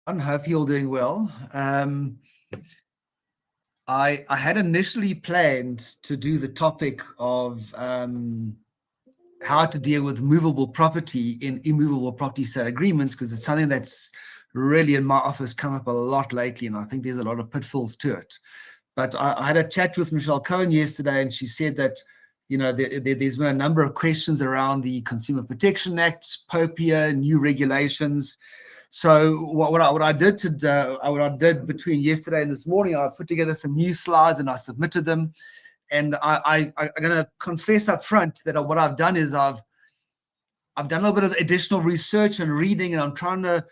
I hope you're all doing well. I had initially planned to do the topic of how to deal with movable property in immovable property sale agreements, because it's something that's really in my office come up a lot lately, and I think there's a lot of pitfalls to it. But I had a chat with Michelle Cohen yesterday, and she said that there's been a number of questions around the Consumer Protection Act, POPIA, new regulations. So what I did between yesterday and this morning, I put together some new slides and I submitted them. And I'm going to confess up front that what I've done is I've done a little bit of additional research and reading, and to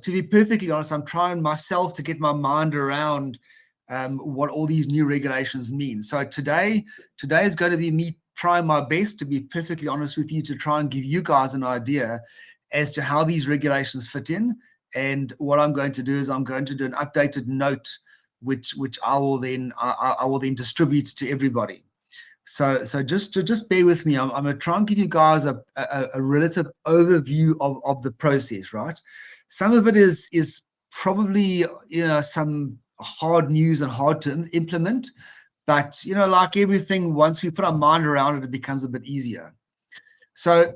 be perfectly honest, I'm trying myself to get my mind around what all these new regulations mean. So today is going to be me trying my best, to be perfectly honest with you, to try and give you guys an idea as to how these regulations fit in. And what I'm going to do is I'm going to do an updated note, which I will then distribute to everybody. So just bear with me. I'm going to try and give you guys a relative overview of the process, right? Some of it is probably some hard news and hard to implement, but like everything, once we put our mind around it, it becomes a bit easier. So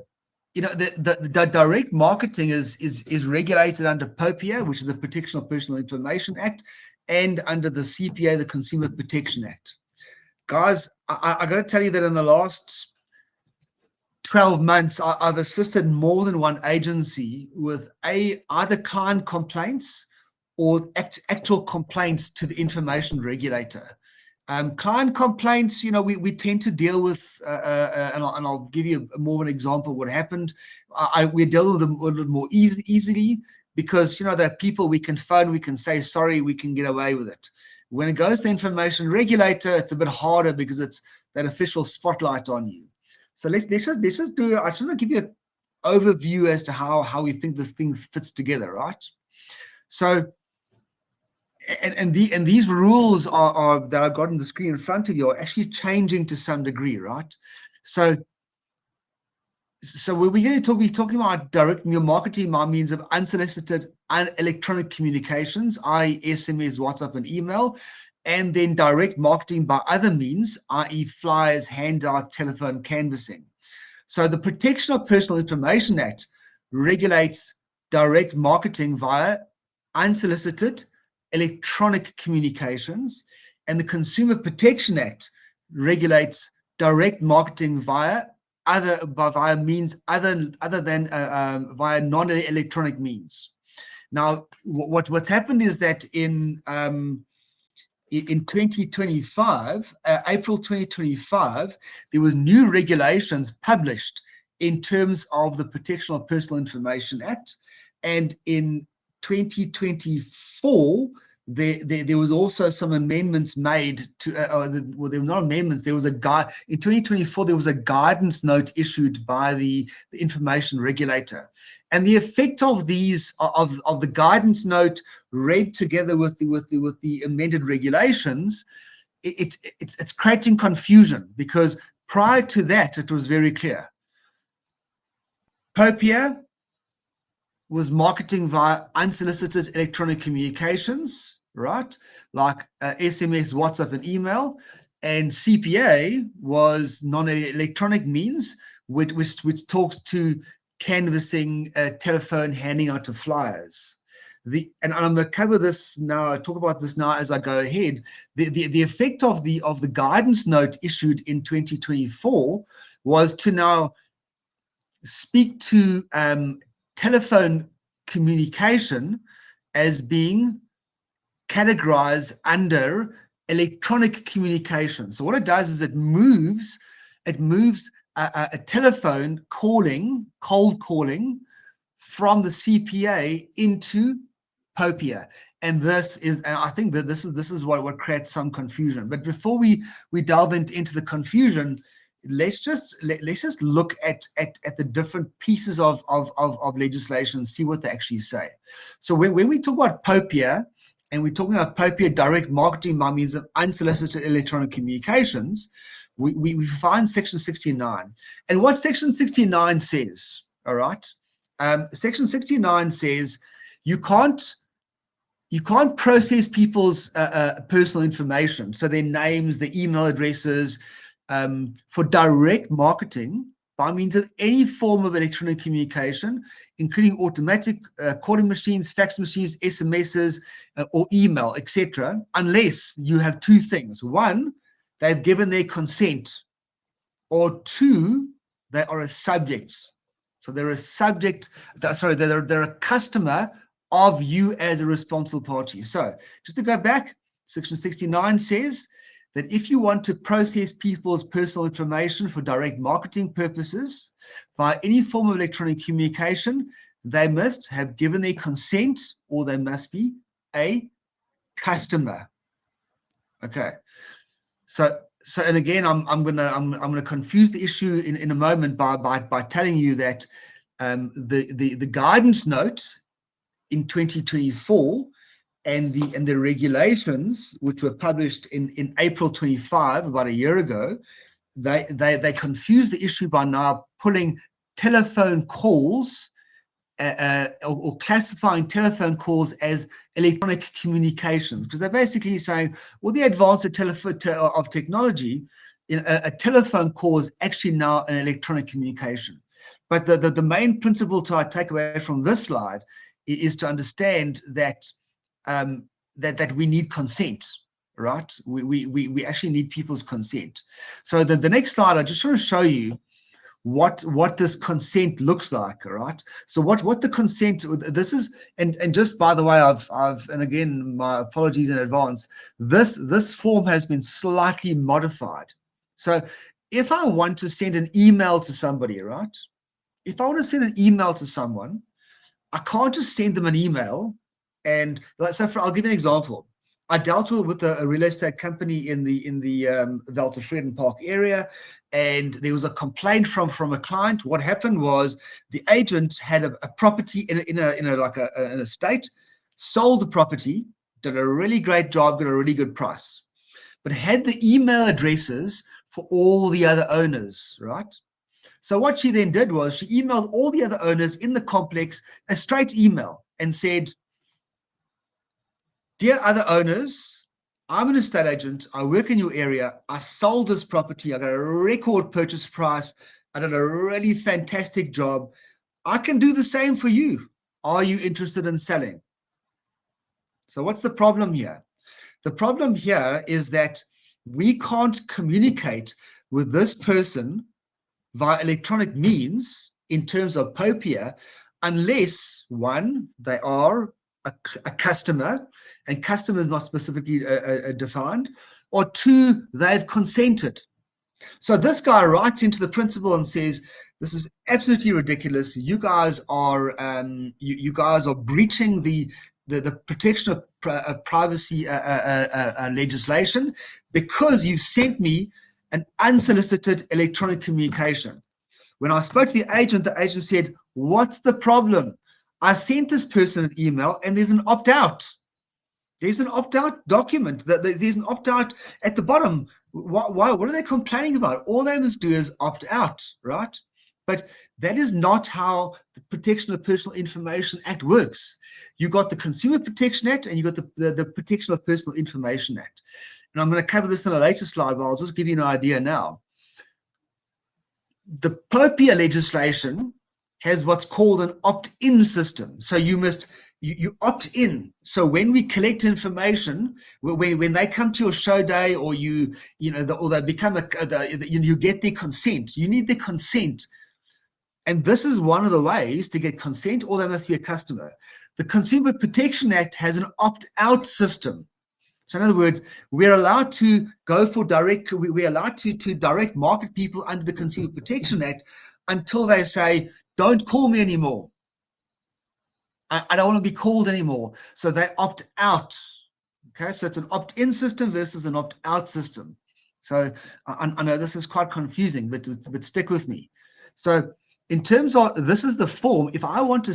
the direct marketing is regulated under POPIA, which is the Protection of Personal Information Act, and under the CPA, the Consumer Protection Act. Guys, I got to tell you that in the last 12 months, I've assisted more than one agency with either client complaints or actual complaints to the information regulator. Client complaints, we tend to deal with, and I'll give you more of an example of what happened. We deal with them a little more easily because, there are people we can phone, we can say, sorry, we can get away with it. When it goes to the information regulator, it's a bit harder because it's that official spotlight on you. So let's just do, I just want to give you an overview as to how we think this thing fits together, right? So, and these rules are that I've got on the screen in front of you are actually changing to some degree, right? So we're going to be talking about direct marketing by means of unsolicited and electronic communications, i.e. SMS, WhatsApp, and email, and then direct marketing by other means, i.e. flyers, handout, telephone, canvassing. So the Protection of Personal Information Act regulates direct marketing via unsolicited electronic communications, and the Consumer Protection Act regulates direct marketing via means other than via non-electronic means. Now, what's happened is that in 2025, April 2025, there was new regulations published in terms of the Protection of Personal Information Act, and in 2024, there was also some amendments made to, well, there were not amendments. There was in 2024, there was a guidance note issued by the information regulator, and the effect of these of the guidance note read together with the amended regulations, it's creating confusion, because prior to that, it was very clear. POPIA was marketing via unsolicited electronic communications, right? Like SMS, WhatsApp, and email. And CPA was non-electronic means, which talks to canvassing, telephone, handing out of flyers. And I'm going to cover this now, talk about this now as I go ahead. The effect of the guidance note issued in 2024 was to now speak to telephone communication as being categorized under electronic communication. So what it does is it moves a telephone calling, cold calling, from the CPA into POPIA. And I think that this is what creates some confusion. But before we delve into the confusion, let's just look at the different pieces of legislation and see what they actually say. So when we talk about POPIA, and we're talking about POPIA direct marketing by means of unsolicited electronic communications, we find Section 69. And what Section 69 says, all right? Section 69 says you can't you can't process people's personal information, so their names, their email addresses, for direct marketing by means of any form of electronic communication, including automatic calling machines, fax machines, SMSs, or email, etc., unless you have two things. One, they've given their consent, or two, they are a subject. So they're a subject, sorry, they're a customer of you as a responsible party. So just to go back, Section 69 says that if you want to process people's personal information for direct marketing purposes via any form of electronic communication, they must have given their consent, or they must be a customer. Okay. So and again, I'm gonna confuse the issue in a moment by telling you that the guidance note in 2024 and the regulations, which were published in April 25, about a year ago, they confuse the issue by now pulling telephone calls or classifying telephone calls as electronic communications, because they're basically saying, well, the advance of technology, a telephone call is actually now an electronic communication. But the main principle to take away from this slide is to understand that that we need consent, right? We actually need people's consent. So the next slide, I just want to show you what this consent looks like. All right, so what the consent, this is, and just by the way, I've and again, my apologies in advance, this form has been slightly modified. So if I want to send an email to somebody, right, if I want to send an email to someone, I can't just send them an email. And so I'll give you an example. I dealt with a real estate company in the Walter Vredenpark area, and there was a complaint from a client. What happened was the agent had a property in an estate, sold the property, did a really great job, got a really good price, but had the email addresses for all the other owners, right? So what she then did was she emailed all the other owners in the complex a straight email and said, "Dear other owners, I'm an estate agent. I work in your area. I sold this property. I got a record purchase price. I did a really fantastic job. I can do the same for you. Are you interested in selling?" So what's the problem here? The problem here is that we can't communicate with this person via electronic means in terms of POPIA unless, one, they are a customer, and customer is not specifically defined, or two, they've consented. So this guy writes into the principal and says, "This is absolutely ridiculous. You guys are you guys are breaching the protection of privacy legislation because you've sent me an unsolicited electronic communication." When I spoke to the agent said, "What's the problem? I sent this person an email and there's an opt-out. There's an opt-out document. There's an opt-out at the bottom. Why? What are they complaining about? All they must do is opt out, right?" But that is not how the Protection of Personal Information Act works. You got the Consumer Protection Act and you got the Protection of Personal Information Act. And I'm going to cover this in a later slide, but I'll just give you an idea now. The POPIA legislation has what's called an opt-in system. So you opt in. So when we collect information, when they come to your show day, or you they become you get their consent. You need their consent, and this is one of the ways to get consent, or they must be a customer. The Consumer Protection Act has an opt-out system. So in other words, we're allowed to go for we're allowed to direct market people under the Consumer Protection Act until they say, "Don't call me anymore. I don't want to be called anymore." So they opt out. Okay, so it's an opt-in system versus an opt-out system. So I know this is quite confusing, but stick with me. So in terms of, this is the form. If I want to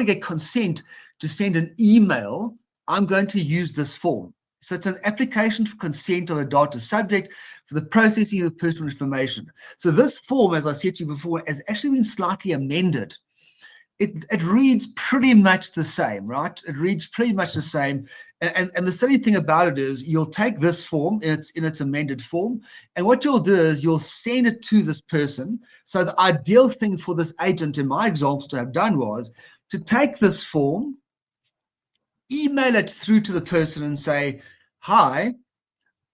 get consent to send an email, I'm going to use this form. So it's an application for consent of a data subject for the processing of personal information. So this form, as I said to you before, has actually been slightly amended. it reads pretty much the same, right? It reads pretty much the same. And the silly thing about it is you'll take this form in its amended form, and what you'll do is you'll send it to this person. So the ideal thing for this agent in my example to have done was to take this form, email it through to the person and say, hi,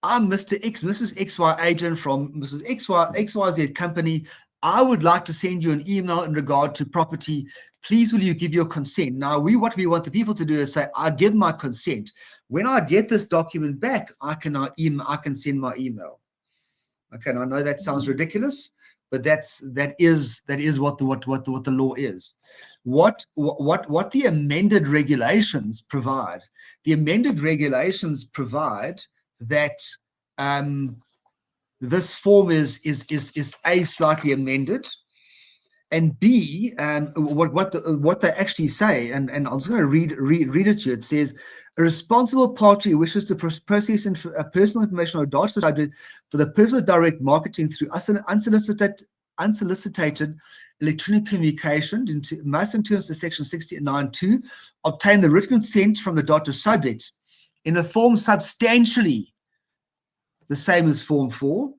I'm Mr. X, Mrs. XY agent from Mrs. XYZ company. I would like to send you an email in regard to property. Please, will you give your consent? Now, what we want the people to do is say, I give my consent. When I get this document back, I can send my email. Okay, and I know that sounds ridiculous, but that is what the law is. What the amended regulations provide? The amended regulations provide that this form is A, slightly amended, and B, what they actually say, and I'm just going to read it to you. It says, a responsible party wishes to process personal information or data subject for the purpose of direct marketing through unsolicited electronic communication, must in terms of section 69(2), obtain the written consent from the data subject in a form substantially the same as Form 4,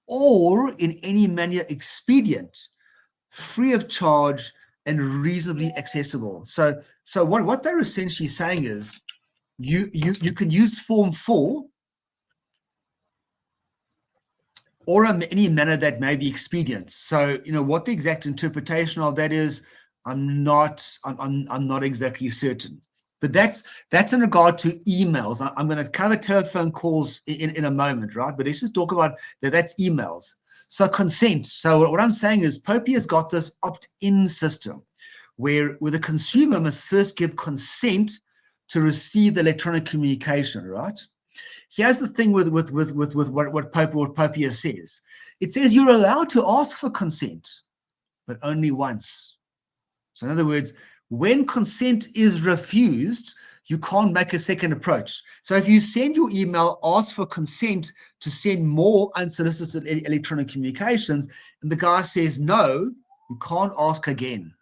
or in any manner expedient, free of charge, and reasonably accessible. So what they're essentially saying is you can use Form 4 or in any manner that may be expedient. So what the exact interpretation of that is, I'm not exactly certain. But that's in regard to emails. I'm going to cover telephone calls in a moment, right? But let's just talk about that's emails. So consent. So what I'm saying is Popey has got this opt-in system where the consumer must first give consent to receive the electronic communication, right? Here's the thing with what Popey says. It says you're allowed to ask for consent, but only once. So in other words, when consent is refused, you can't make a second approach. So if you send your email, ask for consent to send more unsolicited electronic communications, and the guy says no, you can't ask again.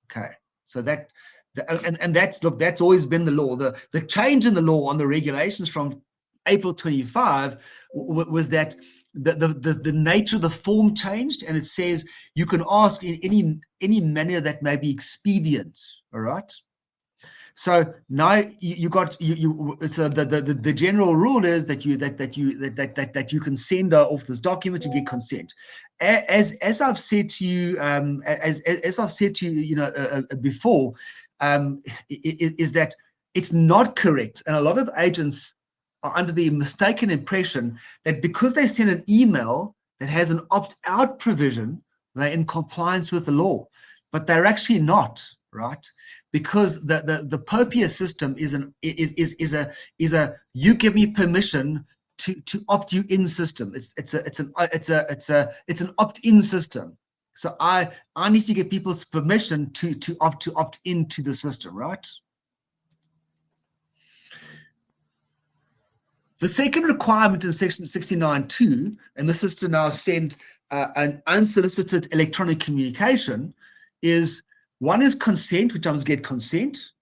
Okay, so that's that's always been the law. The change in the law on the regulations from April 25 was that the nature of the form changed, and it says you can ask in any manner that may be expedient. All right. So now so the general rule is that you can send off this document, you get consent. As I've said to you, as I've said to you, before, is that it's not correct, and a lot of agents are under the mistaken impression that because they send an email that has an opt-out provision, they're in compliance with the law, but they're actually not, right? Because the Popey system is a you give me permission to opt you in system. It's an opt-in system. So I need to get people's permission to opt into the system, right? The second requirement in section 69(2), and this is to now send an unsolicited electronic communication, is one is consent, which I must get consent,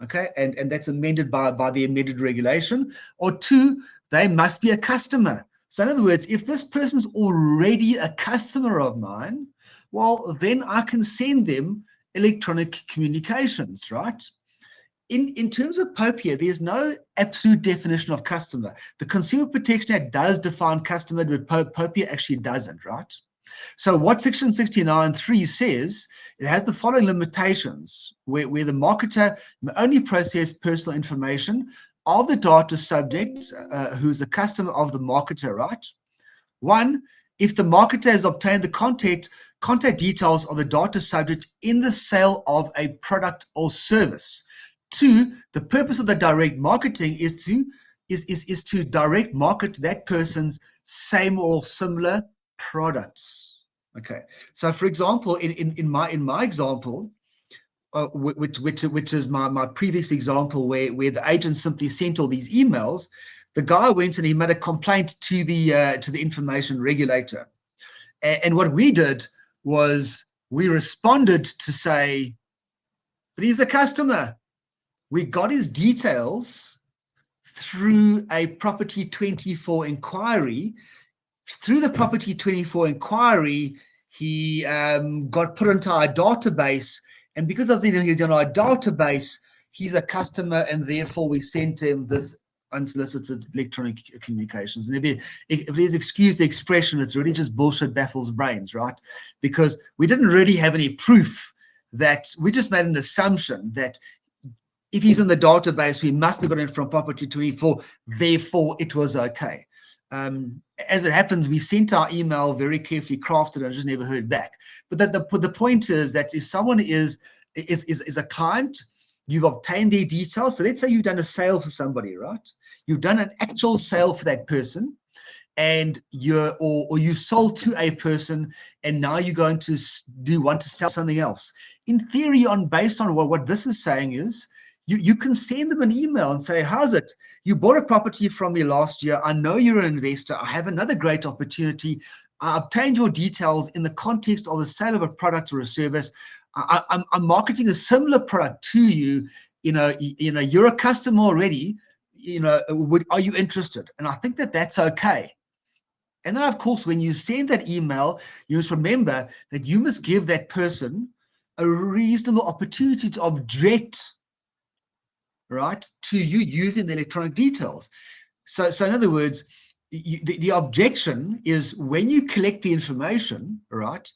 okay, and that's amended by the amended regulation, or two, they must be a customer. So in other words, if this person's already a customer of mine, well, then I can send them electronic communications, right? In terms of Popey, there's no absolute definition of customer. The Consumer Protection Act does define customer, but Popey actually doesn't, right? So what section 69(3) says, it has the following limitations, where the marketer may only process personal information of the data subject who's a customer of the marketer, right? One, if the marketer has obtained the contact details of the data subject in the sale of a product or service. Two, the purpose of the direct marketing is to direct market that person's same or similar products. Okay, so for example, in my example, which is my previous example, where the agent simply sent all these emails, the guy went and he made a complaint to the information regulator, and what we did was we responded to say, but he's a customer. We got his details through a Property 24 inquiry. Through the Property 24 inquiry, he got put into our database, and because of he's on our database, he's a customer, and therefore we sent him this unsolicited electronic communications. And if please excuse the expression, it's really just bullshit baffles brains, right? Because we didn't really have any proof. That we just made an assumption that if he's in the database, we must have got it from Property 24, therefore it was okay. As it happens, we sent our email very carefully crafted and just never heard back. But the point is that if someone is a client, you've obtained their details. So let's say you've done a sale for somebody, right? You've done an actual sale for that person, and you sold to a person, and now you're going to want to sell something else. In theory, based on what this is saying is, you can send them an email and say, how's it? You bought a property from me last year. I know you're an investor. I have another great opportunity. I obtained your details in the context of a sale of a product or a service. I'm marketing a similar product to you. You're a customer already. Are you interested? And I think that's okay. And then, of course, when you send that email, you must remember that you must give that person a reasonable opportunity to object, right, to you using the electronic details. So in other words, the objection is when you collect the information, right,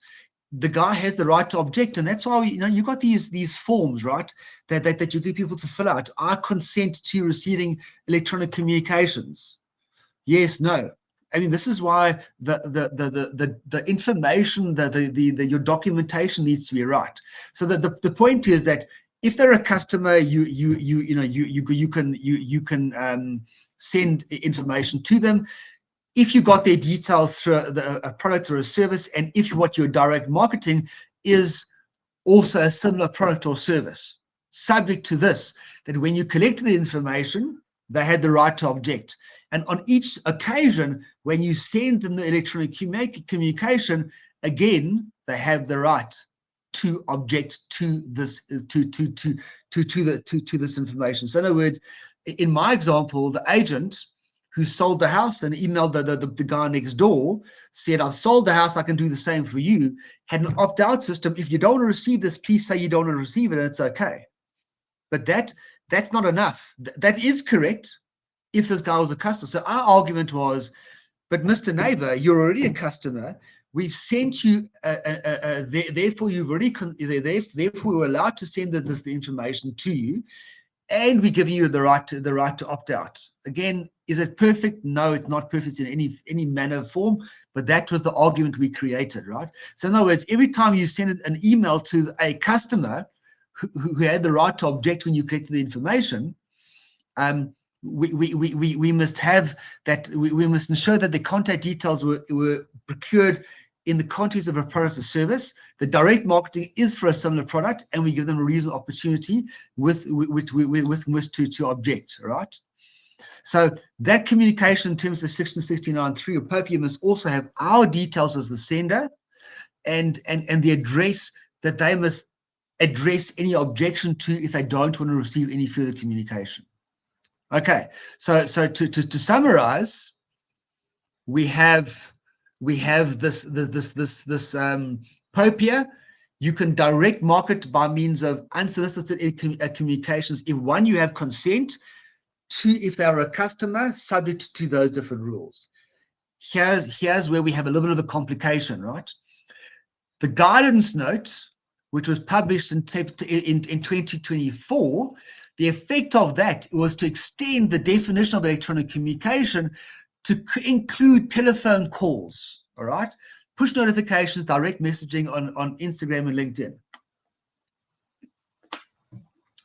the guy has the right to object. And that's why you got these forms, right, that you get people to fill out. I consent to receiving electronic communications. Yes, no. I mean, this is why the information, your documentation needs to be right. So the point is that if they're a customer, you can send information to them. If you got their details through a product or a service, and if what you're direct marketing is also a similar product or service, subject to this, that when you collect the information, they had the right to object. And on each occasion, when you send them the electronic communication, again, they have the right to object to this to this information. So in other words, in my example, the agent who sold the house and emailed the guy next door said, I've sold the house, I can do the same for you, had an opt-out system. If you don't want to receive this, please say you don't want to receive it, and it's okay. But that's not enough. That is correct if this guy was a customer. So our argument was, but Mr. Neighbor, you're already a customer. We've sent you, therefore you've already, therefore we're allowed to send the information to you, and we're giving you the right to opt out. Again, is it perfect? No, it's not perfect in any manner or form, but that was the argument we created, right? So in other words, every time you send an email to a customer who had the right to object when you collected the information, we must have that. We must ensure that the contact details were procured in the context of a product or service. The direct marketing is for a similar product, and we give them a reasonable opportunity with which to object. Right. So that communication in terms of Section 69.3 of POPIA must also have our details as the sender, and the address that they must address any objection to if they don't want to receive any further communication. Okay, so to summarize, we have this POPIA. You can direct market by means of unsolicited communications if one, you have consent, two, if they are a customer, subject to those different rules. Here's where we have a little bit of a complication, right? The guidance note, which was published in 2024, the effect of that was to extend the definition of electronic communication to include telephone calls, all right? Push notifications, direct messaging on Instagram and LinkedIn.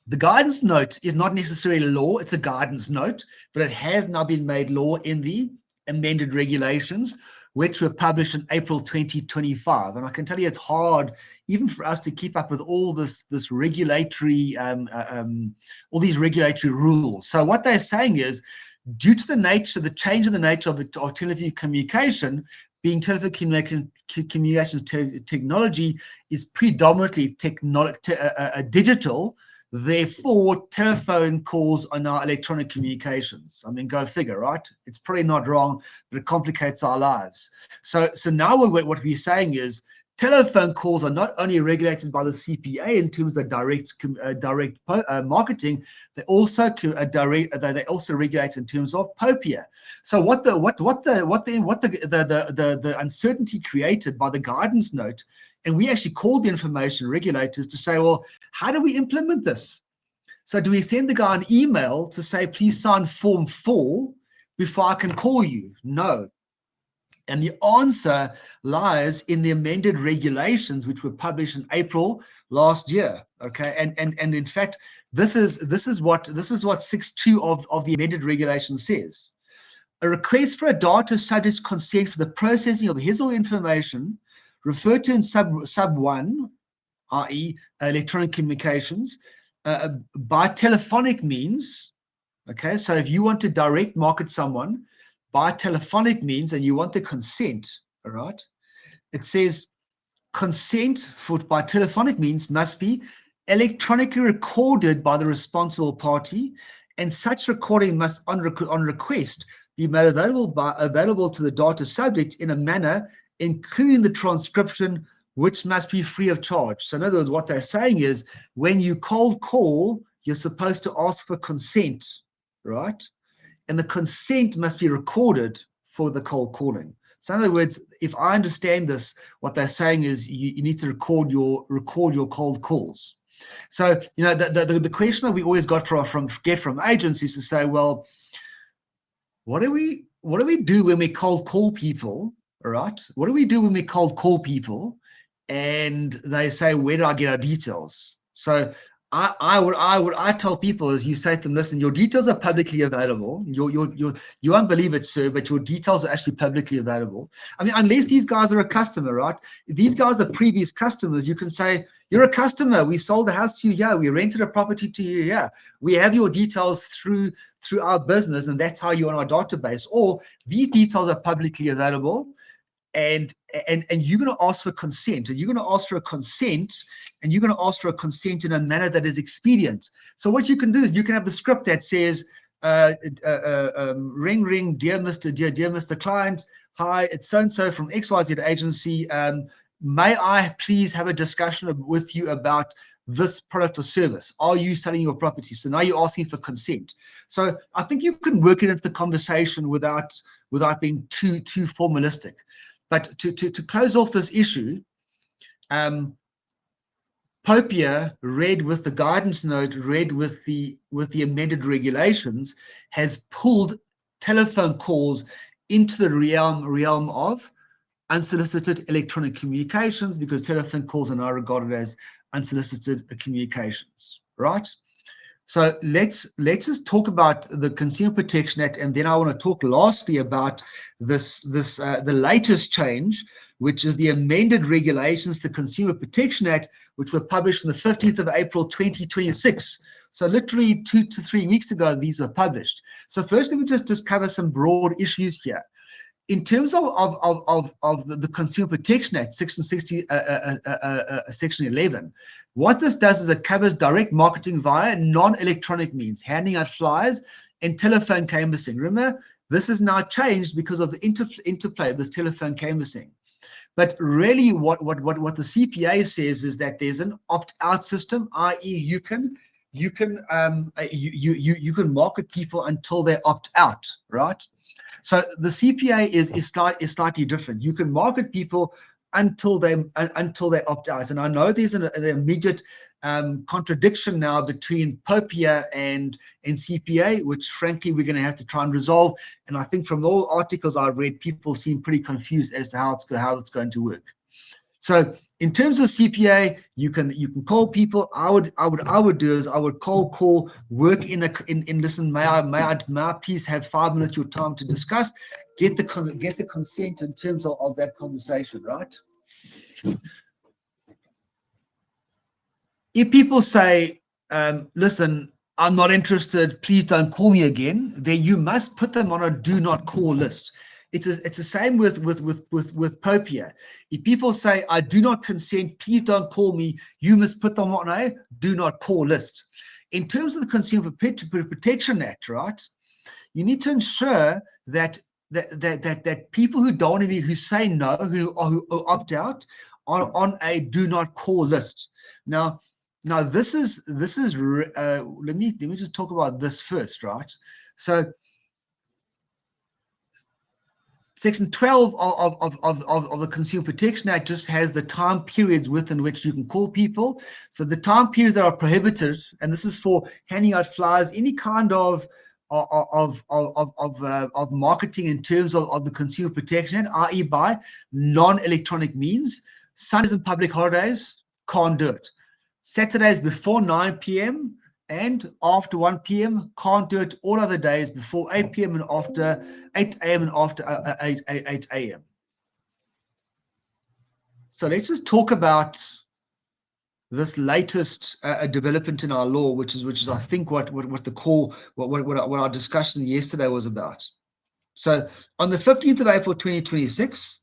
The guidance note is not necessarily law, it's a guidance note, but it has now been made law in the amended regulations, which were published in April 2025. And I can tell you it's hard, even for us, to keep up with all this regulatory, all these regulatory rules. So what they're saying is, due to the change in the nature of telephone communication, being telephone communication technology is predominantly digital, Therefore, telephone calls are now electronic communications. I mean, go figure, right? It's probably not wrong, but it complicates our lives. So now what we're saying is telephone calls are not only regulated by the CPA in terms of direct marketing, they also regulate in terms of POPIA. So what the uncertainty created by the guidance note, and we actually called the information regulators to say, well, how do we implement this? So do we send the guy an email to say, please sign form 4 before I can call you? No. And the answer lies in the amended regulations, which were published in April last year. Okay, and in fact, this is what 6.2 of the amended regulation says. A request for a data subject's consent for the processing of his or information referred to in sub 1, i.e. electronic communications, by telephonic means. Okay, so if you want to direct market someone by telephonic means and you want the consent, all right, it says consent by telephonic means must be electronically recorded by the responsible party, and such recording must on request be made available to the data subject in a manner including the transcription, which must be free of charge. So in other words, what they're saying is when you cold call, you're supposed to ask for consent, right? And the consent must be recorded for the cold calling. So in other words, if I understand this, what they're saying is you need to record your cold calls. So, you know, the question that we always get from agents is to say, well, what do we do when we cold call people, all right? What do we do when we cold call people and they say, where do I get our details? So I tell people is you say to them, listen, your details are publicly available. You won't believe it, sir, but your details are actually publicly available. I mean, unless these guys are a customer, right? If these guys are previous customers, you can say, you're a customer. We sold the house to you here. We rented a property to you here. We have your details through our business, and that's how you're on our database. Or these details are publicly available, and you're going to ask for consent, and you're going to ask for a consent, and you're going to ask for a consent in a manner that is expedient. So what you can do is you can have the script that says, ring, dear Mr. Client, hi, it's so-and-so from XYZ agency. May I please have a discussion with you about this product or service? Are you selling your property? So now you're asking for consent. So I think you can work it into the conversation without being too formalistic. But to close off this issue, POPIA, read with the guidance note, read with the amended regulations, has pulled telephone calls into the realm of unsolicited electronic communications, because telephone calls are now regarded as unsolicited communications, right? So let's just talk about the Consumer Protection Act, and then I want to talk lastly about the latest change, which is the amended regulations, the Consumer Protection Act, which were published on the 15th of April 2026. So literally 2 to 3 weeks ago, these were published. So first, let me just cover some broad issues here. In terms of the Consumer Protection Act, Section 60, Section 11, what this does is it covers direct marketing via non-electronic means, handing out flyers and telephone canvassing. Remember, this is now changed because of the interplay of this telephone canvassing. But really, what the CPA says is that there's an opt-out system, i.e., you can market people until they opt out, right? So the CPA is slightly different. You can market people until they opt out. And I know there's an immediate contradiction now between POPIA and CPA, which frankly we're going to have to try and resolve. And I think from all articles I've read, people seem pretty confused as to how it's going to work. So in terms of CPA, you can call people. I would do is I would call, work in listen, may I please have 5 minutes of your time to discuss, get the consent in terms of that conversation, right? If people say, listen, I'm not interested, please don't call me again, then you must put them on a do not call list. it's the same with Popia. If people say, I do not consent, please don't call me, you must put them on a do not call list. In terms of the Consumer Protection Act, right, you need to ensure that people who don't want to be, who say no, who opt out, are on a do not call list. Now this is let me just talk about this first, right? So Section 12 of the Consumer Protection Act just has the time periods within which you can call people. So the time periods that are prohibited, and this is for handing out flyers, any kind of marketing in terms of the Consumer Protection Act, i.e. by non-electronic means. Sundays and public holidays, can't do it. Saturdays before 9 p.m. and after 1 p.m. can't do it. All other days before 8 p.m. and after 8 a.m. and after 8 a.m. So let's just talk about this latest development in our law, which is I think what our discussion yesterday was about. So on the 15th of April 2026,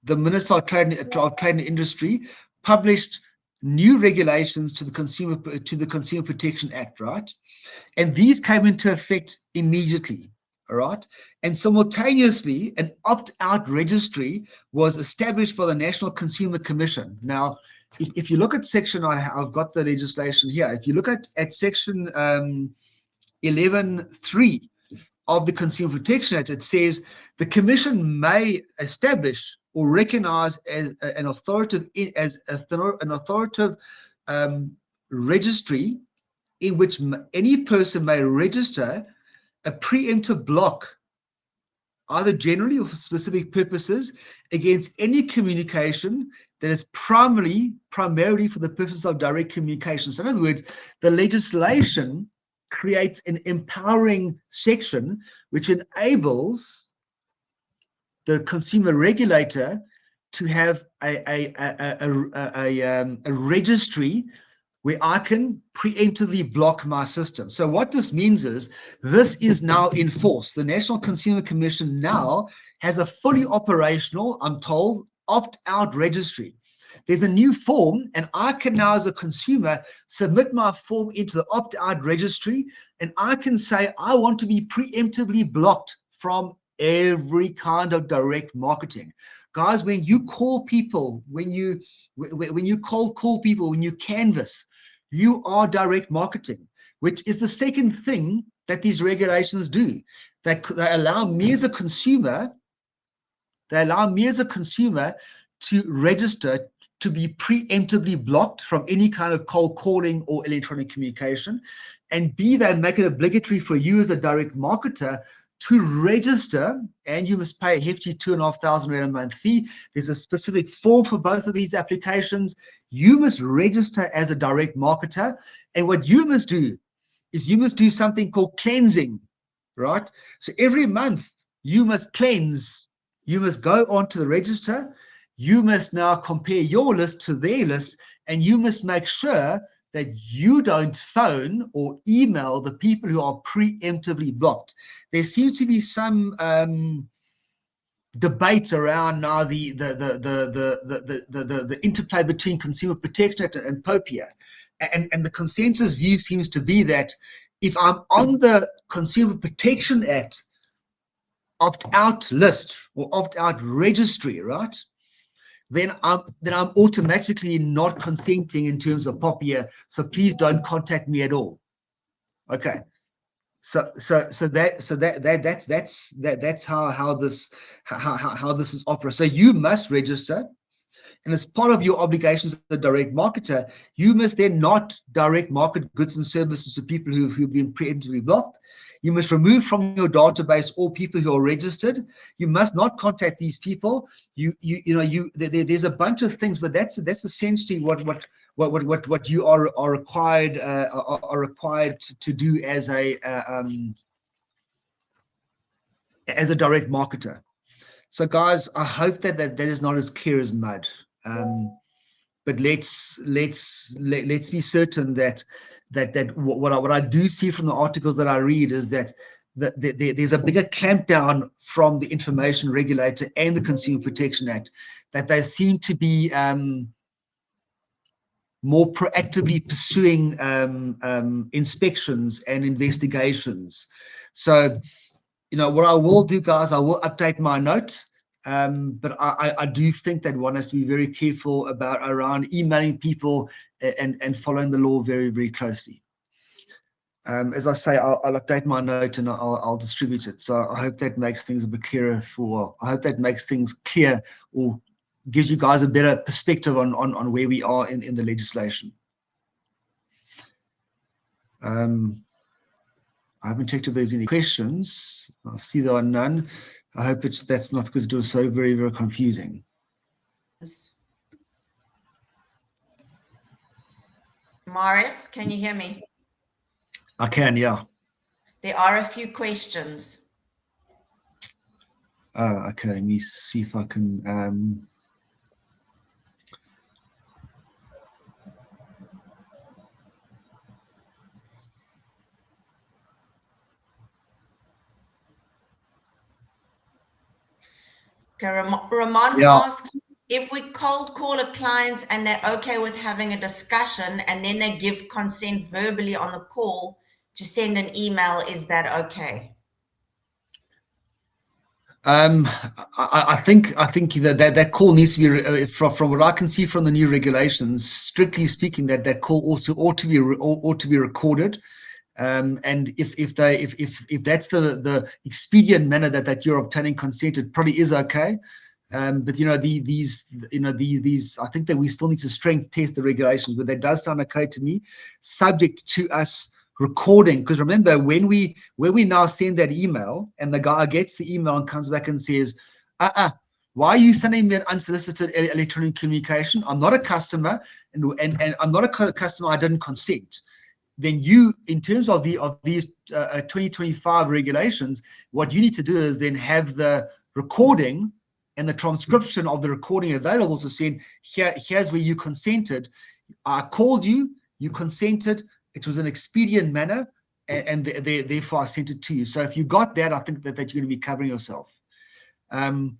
the Minister of Trade and Industry published new regulations to the Consumer Protection Act, right? And these came into effect immediately, all right? And simultaneously, an opt-out registry was established by the National Consumer Commission. Now, if you look at section, I've got the legislation here. If you look at section 11.3 of the Consumer Protection Act, it says the Commission may establish or recognize as an authoritative registry in which any person may register a preemptive block, either generally or for specific purposes, against any communication that is primarily for the purpose of direct communication. So in other words, the legislation creates an empowering section which enables the consumer regulator to have a registry where I can preemptively block my system. So what this means is this is now in force. The National Consumer Commission now has a fully operational, I'm told, opt-out registry. There's a new form, and I can now, as a consumer, submit my form into the opt-out registry, and I can say I want to be preemptively blocked from every kind of direct marketing. Guys, when you call people, when you call people, when you canvass, you are direct marketing, which is the second thing that these regulations do. They allow me as a consumer, to register to be preemptively blocked from any kind of cold calling or electronic communication. And B, they make it obligatory for you as a direct marketer to register, and you must pay a hefty 2,500 Rand a month fee. There's a specific form for both of these applications. You must register as a direct marketer. And what you must do is you must do something called cleansing, right? So every month you must cleanse. You must go onto the register. You must now compare your list to their list, and you must make sure that you don't phone or email the people who are preemptively blocked. There seems to be some debate around now the interplay between Consumer Protection Act and Popia, and the consensus view seems to be that if I'm on the Consumer Protection Act opt-out list or opt-out registry, right, then I'm automatically not consenting in terms of Popia. So please don't contact me at all. Okay. So that's how this is operating. So you must register, and as part of your obligations as a direct marketer, you must then not direct market goods and services to people who've been preemptively blocked. You must remove from your database all people who are registered. You must not contact these people. There's a bunch of things, but that's essentially what you are required to do as a direct marketer. So guys, I hope that is not as clear as mud. But let's be certain that what I do see from the articles that I read is that there's a bigger clampdown from the information regulator and the Consumer Protection Act, that they seem to be more proactively pursuing inspections and investigations. So, what I will do, guys, I will update my note. But I do think that one has to be very careful around emailing people and following the law very, very closely. As I say, I'll update my note and I'll distribute it. So I hope that makes things a bit clearer I hope that makes things clear, or gives you guys a better perspective on where we are in the legislation. I haven't checked if there's any questions. I see there are none. I hope that's not because it was so very, very confusing. Marius, can you hear me? I can, yeah. There are a few questions. Okay, let me see if I can... Okay, Ramon asks, if we cold call a client and they're okay with having a discussion and then they give consent verbally on the call to send an email, is that okay? I think that call needs to be from what I can see from the new regulations. Strictly speaking, that call also ought to be recorded. And if that's the expedient manner that you're obtaining consent, it probably is okay. But these I think that we still need to strength test the regulations. But that does sound okay to me, subject to us recording. Because remember, when we now send that email and the guy gets the email and comes back and says, why are you sending me an unsolicited electronic communication? I'm not a customer, and I'm not a customer. I didn't consent. Then you, in terms of these 2025 regulations, what you need to do is then have the recording and the transcription of the recording available to send. Here's where you consented. I called you. You consented. It was an expedient manner, and therefore I sent it to you. So if you got that, I think that you're going to be covering yourself. The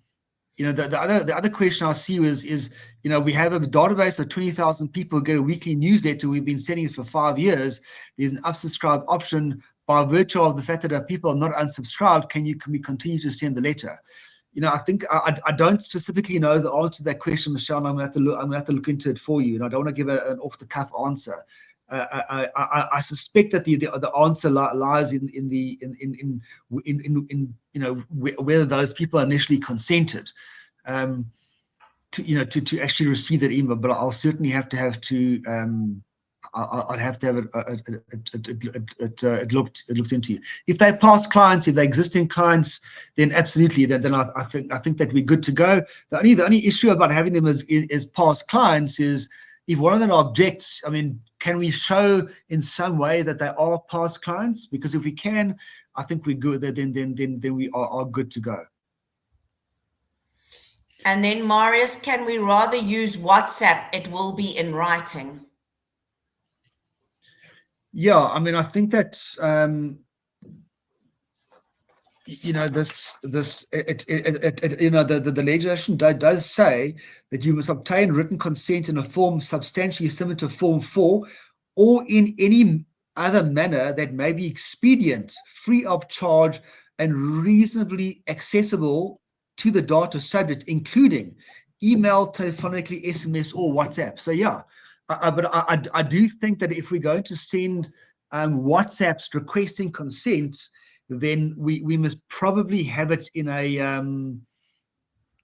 other question I see is we have a database of 20,000 people who get a weekly newsletter. We've been sending it for 5 years. There's an unsubscribe option. By virtue of the fact that people are not unsubscribed, can we continue to send the letter? I think I don't specifically know the answer to that question, Michelle. I'm going to have to look into it for you, and I don't want to give an off-the-cuff answer. I suspect that the answer lies in whether those people initially consented to actually receive that email. But I'll certainly have to I'd have to have it looked into. If they're past clients, if they're existing clients, then absolutely. Then I think that we're good to go. The only issue about having them as past clients is if one of them objects. I mean, can we show in some way that they are past clients? Because if we can, I think we're good. Then we are good to go. And then Marius, can we rather use WhatsApp? It will be in writing. Yeah, I mean, I think that the legislation does say that you must obtain written consent in a form substantially similar to Form 4, or in any other manner that may be expedient, free of charge, and reasonably accessible to the data subject, including email, telephonically, SMS, or WhatsApp. So yeah, but I do think that if we're going to send WhatsApps requesting consent, then we must probably have it in a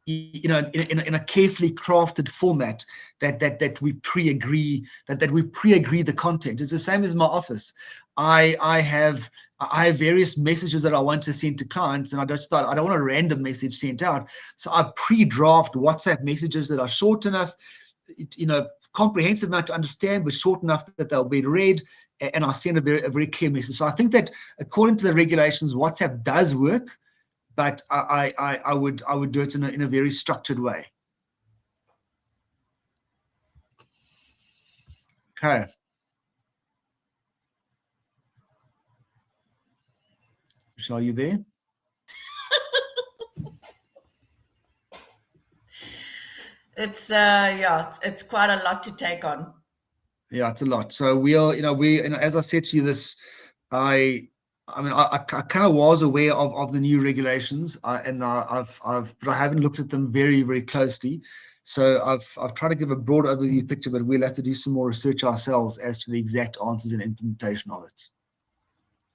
in a carefully crafted format that we pre-agree the content. It's the same as my office. I have various messages that I want to send to clients, and I don't want a random message sent out. So I pre-draft WhatsApp messages that are short enough, comprehensive enough to understand, but short enough that they'll be read, and I send a very clear message. So I think that according to the regulations, WhatsApp does work, but I would do it in a very structured way. Okay. Michelle, are you there? It's yeah, it's quite a lot to take on. Yeah, it's a lot. So we are, as I said to you, I mean, I kind of was aware of the new regulations, but I haven't looked at them very, very closely. So I've tried to give a broad overview picture, but we'll have to do some more research ourselves as to the exact answers and implementation of it.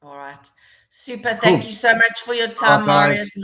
All right. Super. Thank you so much for your time, Guys. Marius.